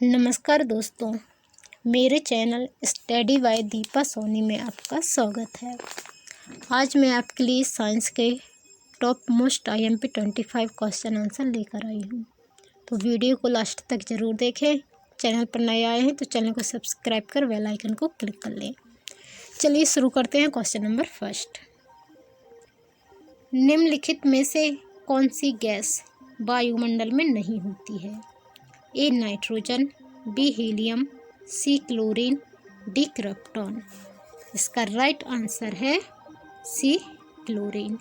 नमस्कार दोस्तों, मेरे channel study by Deepa Soni में आपका स्वागत है। आज मैं आपके लिए साइंस के top most IMP 25 question answer लेकर आई हूँ। तो वीडियो को लास्ट तक ज़रूर देखें। चैनल पर नए आए हैं तो चैनल को सब्सक्राइब कर बेल आइकन को क्लिक कर लें। चलिए शुरू करते हैं। क्वेश्चन नंबर फर्स्ट, निम्नलिखित में से कौन सी गैस वायुमंडल में नहीं होती है? A nitrogen, B helium, C chlorine, D krypton. इसका राइट आंसर है सी क्लोरीन।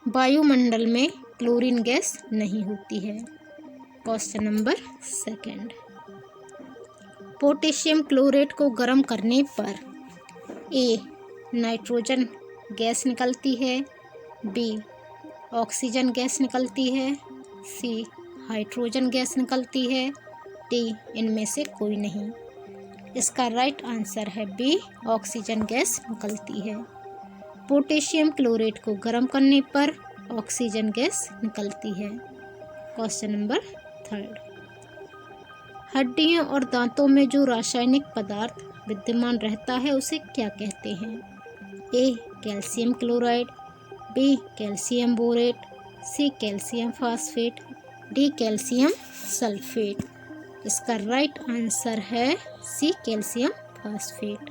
वायुमंडल में क्लोरीन गैस नहीं होती है। Question number second, potassium chlorate को गर्म करने पर ए नाइट्रोजन गैस निकलती है, बी ऑक्सीजन गैस निकलती है, सी हाइड्रोजन गैस निकलती है, डी इनमें से कोई नहीं। इसका राइट आंसर है बी ऑक्सीजन गैस निकलती है। पोटेशियम क्लोरेट को गर्म करने पर ऑक्सीजन गैस निकलती है। क्वेश्चन नंबर थर्ड, हड्डियों और दांतों में जो रासायनिक पदार्थ विद्यमान रहता है उसे क्या कहते हैं? A calcium chloride, B calcium borate, C calcium phosphate, D calcium sulphate. इसका राइट आंसर है सी कैल्शियम फास्फेट।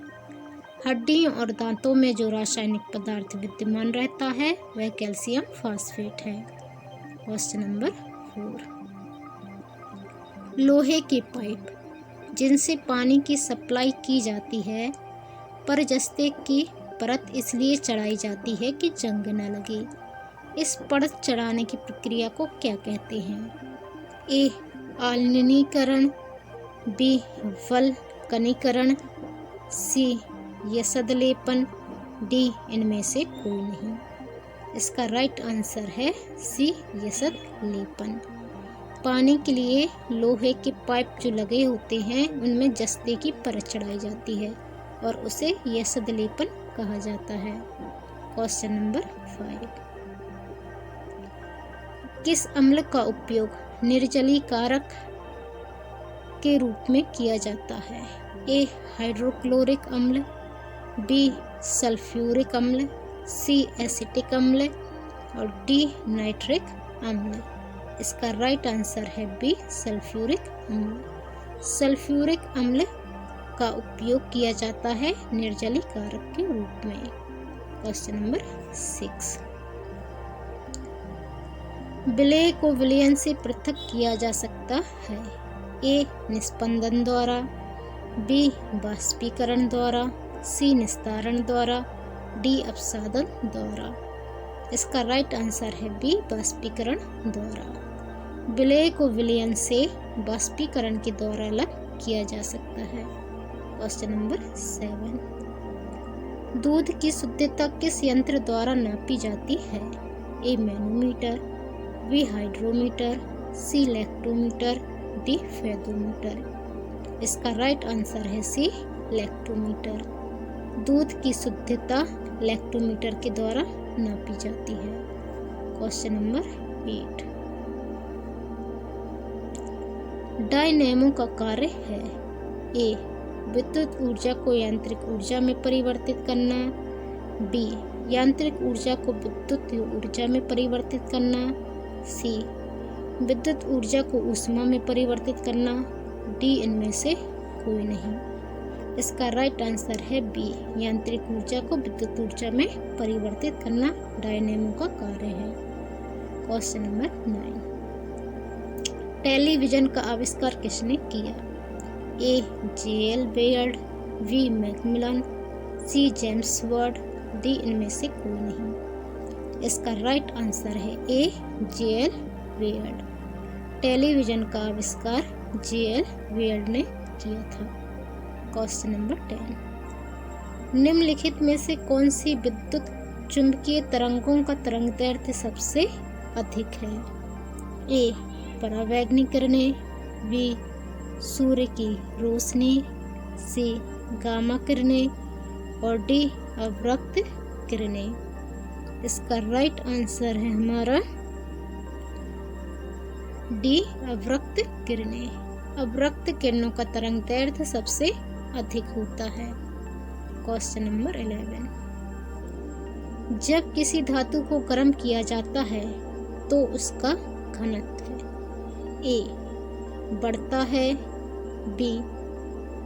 हड्डियों और दांतों में जो रासायनिक पदार्थ विद्यमान रहता है वह कैल्शियम फास्फेट है। क्वेश्चन नंबर 4, लोहे के पाइप जिनसे पानी की सप्लाई की जाती है पर जस्ते की परत इसलिए चढ़ाई जाती है कि जंग न लगे। इस परत चढ़ाने की प्रक्रिया को क्या कहते हैं? ए आलनीकरण, बी वल्कनीकरण, सी यशदलेपन, डी इनमें से कोई नहीं। इसका राइट आंसर है सी यशदलेपन। पानी के लिए लोहे के पाइप जो लगे होते हैं उनमें जस्ते की परत चढ़ाई जाती है और उसे यशदलेपन कहा जाता है। क्वेश्चन नंबर 5, किस अम्ल का उपयोग निर्जलीकारक के रूप में किया जाता है? ए हाइड्रोक्लोरिक अम्ल, बी सल्फ्यूरिक अम्ल, सी एसिटिक अम्ल और डी नाइट्रिक अम्ल। इसका राइट आंसर है बी सल्फ्यूरिक अम्ल। सल्फ्यूरिक अम्ल का उपयोग किया जाता है निर्जलीकारक के रूप में। क्वेश्चन नंबर 6, विलय को विलयन से पृथक किया जा सकता है? ए निस्पंदन द्वारा, बी बाष्पीकरण द्वारा, सी निस्तारण द्वारा, डी अपसादन द्वारा। इसका राइट आंसर है बी बाष्पीकरण द्वारा। विलय को विलयन से बाष्पीकरण के द्वारा अलग किया जा सकता है। क्वेश्चन नंबर 7, दूध की शुद्धता किस यंत्र द्वारा नापी जाती है? ए मैनोमीटर, बी हाइड्रोमीटर, सी लैक्टोमीटर, डी फेदोमीटर। इसका राइट आंसर है सी लैक्टोमीटर। दूध की शुद्धता लैक्टोमीटर के द्वारा नापी जाती है। क्वेश्चन नंबर 8, डायनेमो का कार्य है? ए विद्युत ऊर्जा को यांत्रिक ऊर्जा में परिवर्तित करना, बी यांत्रिक ऊर्जा को विद्युत ऊर्जा में परिवर्तित करना, सी विद्युत ऊर्जा को ऊष्मा में परिवर्तित करना, डी इनमें से कोई नहीं। इसका राइट आंसर है बी यांत्रिक ऊर्जा को विद्युत ऊर्जा में परिवर्तित करना डायनेमो का कार्य है। क्वेश्चन नंबर 9, टेलीविजन का आविष्कार किसने किया? A JL Baird, B Macmillan, C James Watt, D इनमें से कोई नहीं। इसका राइट आंसर है ए JL बेयर्ड। टेलीविजन का आविष्कार JL बेयर्ड ने किया था। क्वेश्चन नंबर 10, निम्नलिखित में से कौन सी विद्युत चुंबकीय तरंगों का तरंगदैर्घ्य सबसे अधिक है? ए परावैगनी किरणें, बी सूर्य की रोशनी, सी गामा किरणें और डी अवरक्त किरणें। इसका राइट आंसर है हमारा डी अवरक्त किरणें। अब रक्त किरणों का तरंग दैर्ध्य सबसे अधिक होता है। Question number 11। जब किसी धातु को गर्म किया जाता है तो उसका घनत्व ए बढ़ता है, बी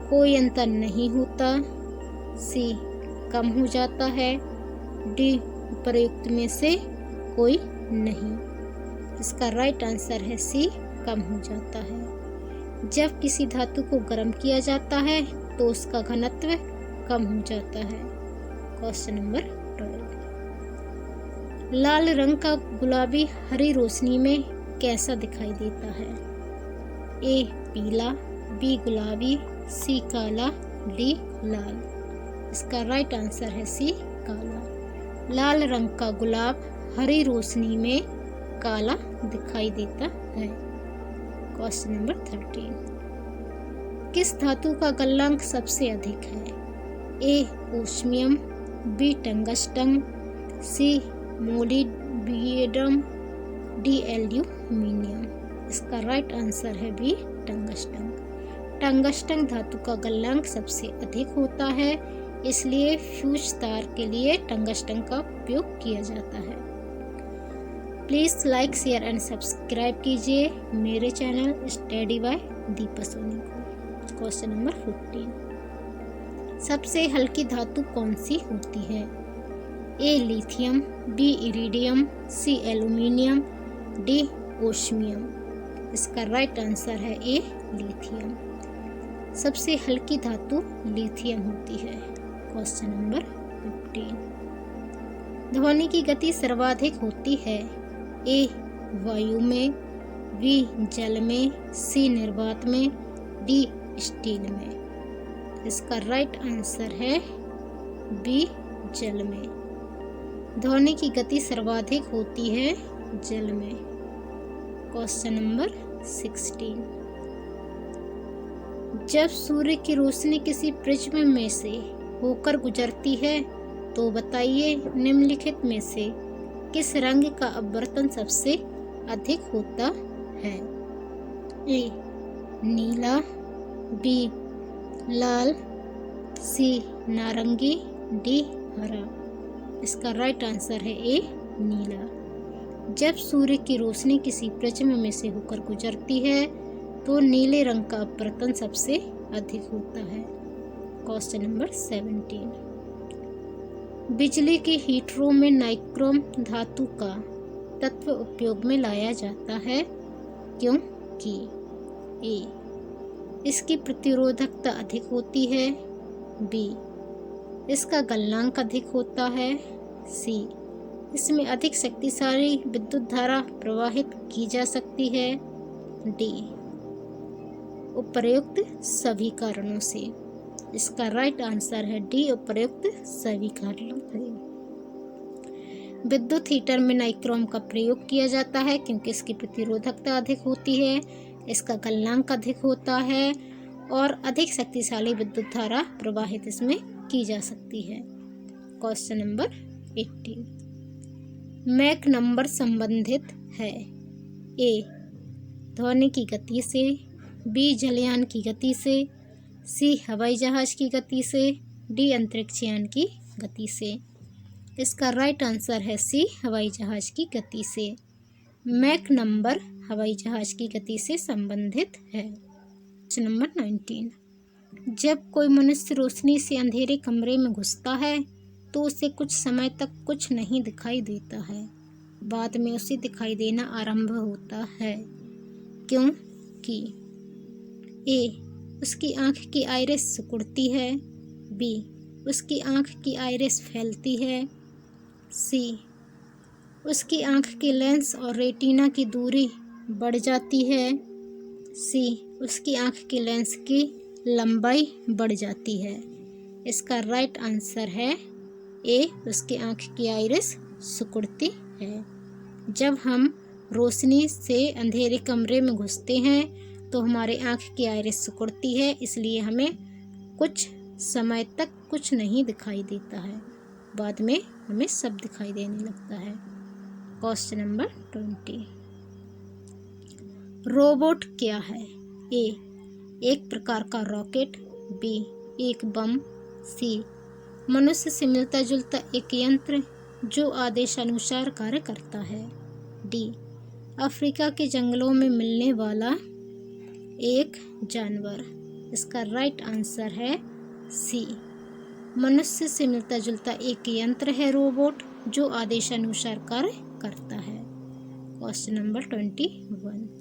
कोई अंतर नहीं होता, सी कम हो जाता है, डी उपरोक्त में से कोई नहीं। इसका राइट आंसर है सी कम हो जाता है। जब किसी धातु को गर्म किया जाता है तो उसका घनत्व कम हो जाता है। Question number 12। लाल रंग का गुलाबी हरी रोशनी में कैसा दिखाई देता है? ए पीला, बी गुलाबी, सी काला, डी लाल। इसका राइट आंसर है सी काला। लाल रंग का गुलाब हरी रोशनी में काला दिखाई देता है। Question number 13। किस धातु का गलनांक सबसे अधिक है? ए ओस्मियम, बी टंगस्टन, सी मोलिब्डेनम, डी एल्यूमीनियम। इसका राइट आंसर है बी टंगस्टन। टंगस्टन धातु का गलनांक सबसे अधिक होता है, इसलिए फ्यूज तार के लिए टंगस्टन का उपयोग किया जाता है। Please like, share and subscribe कीजिए मेरे channel study by Deepa Soni को। Question number 15। सबसे हल्की धातु कौन सी होती है? A lithium, B iridium, C aluminium, D osmium. इसका राइट आंसर है ए लिथियम। सबसे हल्की धातु लिथियम होती है। Question number 15। ध्वनि की गति सर्वाधिक होती है? ए वायु में, बी जल में, सी निर्वात में, डी स्टील में। इसका राइट आंसर है बी जल में। ध्वनि की गति सर्वाधिक होती है जल में। Question number 16। जब सूर्य की रोशनी किसी प्रिज्म में से होकर गुजरती है तो बताइए निम्नलिखित में से किस रंग का अपवर्तन सबसे अधिक होता है? ए नीला, बी लाल, सी नारंगी, डी हरा। इसका राइट आंसर है ए नीला। जब सूर्य की रोशनी किसी प्रिज्म में से होकर गुजरती है तो नीले रंग का अपवर्तन सबसे अधिक होता है। Question number 17। बिजली के हीटरों में नाइक्रोम धातु का तत्व उपयोग में लाया जाता है क्योंकि ए इसकी प्रतिरोधकता अधिक होती है, बी इसका गलनांक अधिक होता है, सी इसमें अधिक शक्तिशाली विद्युत धारा प्रवाहित की जा सकती है, डी उपर्युक्त सभी कारणों से। इसका राइट आंसर है डी उपर्युक्त सभी कारणों से। विद्युत हीटर में नाइक्रोम का प्रयोग किया जाता है क्योंकि इसकी प्रतिरोधकता अधिक होती है, इसका गलनांक अधिक होता है और अधिक शक्तिशाली विद्युत धारा प्रवाहित इसमें की जा सकती है। Question number 18। मैक नंबर संबंधित है? ए ध्वनि की गति से, बी जलयान की गति से, सी हवाई जहाज की गति से, डी अंतरिक्ष यान की गति से। इसका राइट आंसर है सी हवाई जहाज की गति से। मैक नंबर हवाई जहाज की गति से संबंधित है। Question number 19। जब कोई मनुष्य रोशनी से अंधेरे कमरे में घुसता है तो उसे कुछ समय तक कुछ नहीं दिखाई देता है, बाद में उसे दिखाई देना आरंभ होता है क्योंकि ए उसकी आँख की आइरिस सिकुड़ती है, बी उसकी आँख की आइरिस फैलती है, सी उसकी आँख के लेंस और रेटिना की दूरी बढ़ जाती है, सी उसकी आँख के लेंस की लंबाई बढ़ जाती है। इसका राइट आंसर है ए उसकी आँख की आइरिस सिकुड़ती है। जब हम रोशनी से अंधेरे कमरे में घुसते हैं तो हमारे आँख की आइरिस सिकुड़ती है, इसलिए हमें कुछ समय तक कुछ नहीं दिखाई देता है, बाद में हमें सब दिखाई देने लगता है। Question number 20। रोबोट क्या है? ए एक प्रकार का रॉकेट, बी एक बम, सी मनुष्य से मिलता जुलता एक यंत्र जो आदेशानुसार कार्य करता है, डी अफ्रीका के जंगलों में मिलने वाला एक जानवर। इसका राइट आंसर है सी मनुष्य से मिलता जुलता एक यंत्र है रोबोट जो आदेशानुसार कार्य करता है। Question number 21।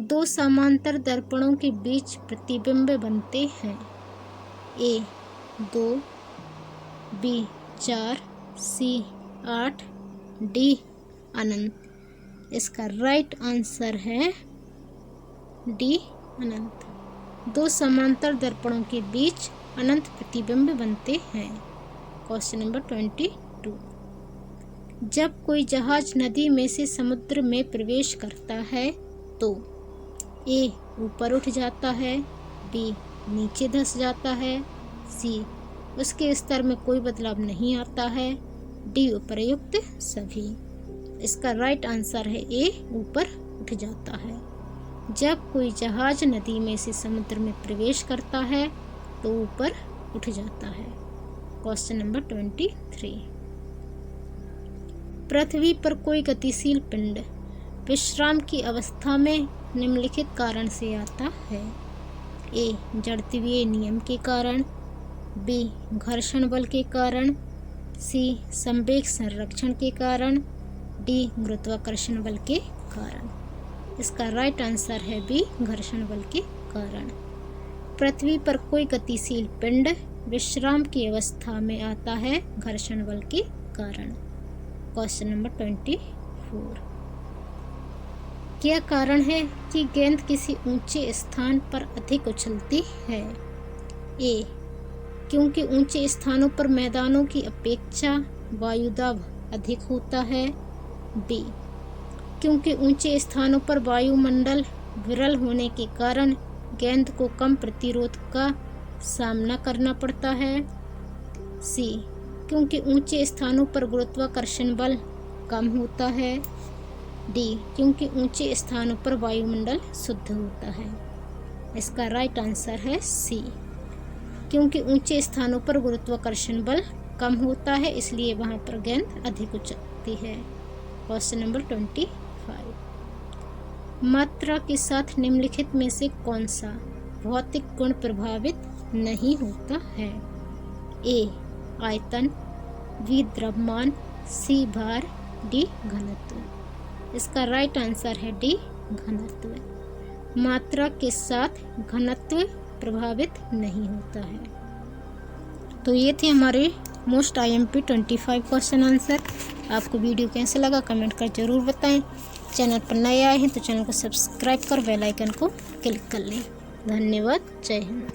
दो समांतर दर्पणों के बीच प्रतिबिंब बनते हैं, ए 2, बी 4, सी 8, डी अनंत। इसका राइट आंसर है डी अनंत। दो समांतर दर्पणों के बीच अनंत प्रतिबिंब बनते हैं। Question number 22। जब कोई जहाज नदी में से समुद्र में प्रवेश करता है तो ए ऊपर उठ जाता है, बी नीचे धंस जाता है, सी उसके स्तर में कोई बदलाव नहीं आता है, डी उपर्युक्त सभी। इसका राइट आंसर है ए ऊपर उठ जाता है। जब कोई जहाज नदी में से समुद्र में प्रवेश करता है तो ऊपर उठ जाता है। Question number 23। पृथ्वी पर कोई गतिशील पिंड विश्राम की अवस्था में निम्नलिखित कारण से आता है, ए जड़त्वीय नियम के कारण, बी घर्षण बल के कारण, सी संवेग संरक्षण के कारण, डी गुरुत्वाकर्षण बल के कारण। इसका राइट आंसर है बी घर्षण बल के कारण। पृथ्वी पर कोई गतिशील पिंड विश्राम की अवस्था में आता है घर्षण बल के कारण। Question number 24। क्या कारण है कि गेंद किसी ऊंचे स्थान पर अधिक उछलती है, ए क्योंकि ऊंचे स्थानों पर मैदानों की अपेक्षा वायुदाब अधिक होता है, बी क्योंकि ऊंचे स्थानों पर वायुमंडल विरल होने के कारण गेंद को कम प्रतिरोध का सामना करना पड़ता है, सी क्योंकि ऊंचे स्थानों पर गुरुत्वाकर्षण बल कम होता है, डी क्योंकि ऊंचे स्थानों पर वायुमंडल शुद्ध होता है। इसका राइट आंसर है सी क्योंकि ऊंचे स्थानों पर गुरुत्वाकर्षण बल कम होता है इसलिए वहां पर गेंद अधिक उछलती है। Question number 25। मात्रा के साथ निम्नलिखित में से कौन सा भौतिक गुण प्रभावित नहीं होता है, ए आयतन, बी द्रव्यमान, सी भार, डी घनत्व। इसका राइट आंसर है डी घनत्व। मात्रा के साथ घनत्व प्रभावित नहीं होता है। तो ये थे हमारे मोस्ट IMP 25 क्वेश्चन आंसर। आपको वीडियो कैसा लगा कमेंट कर जरूर बताएं। चैनल पर नए आए हैं तो चैनल को सब्सक्राइब कर बेल आइकन को क्लिक कर लें। धन्यवाद। जय हिंद।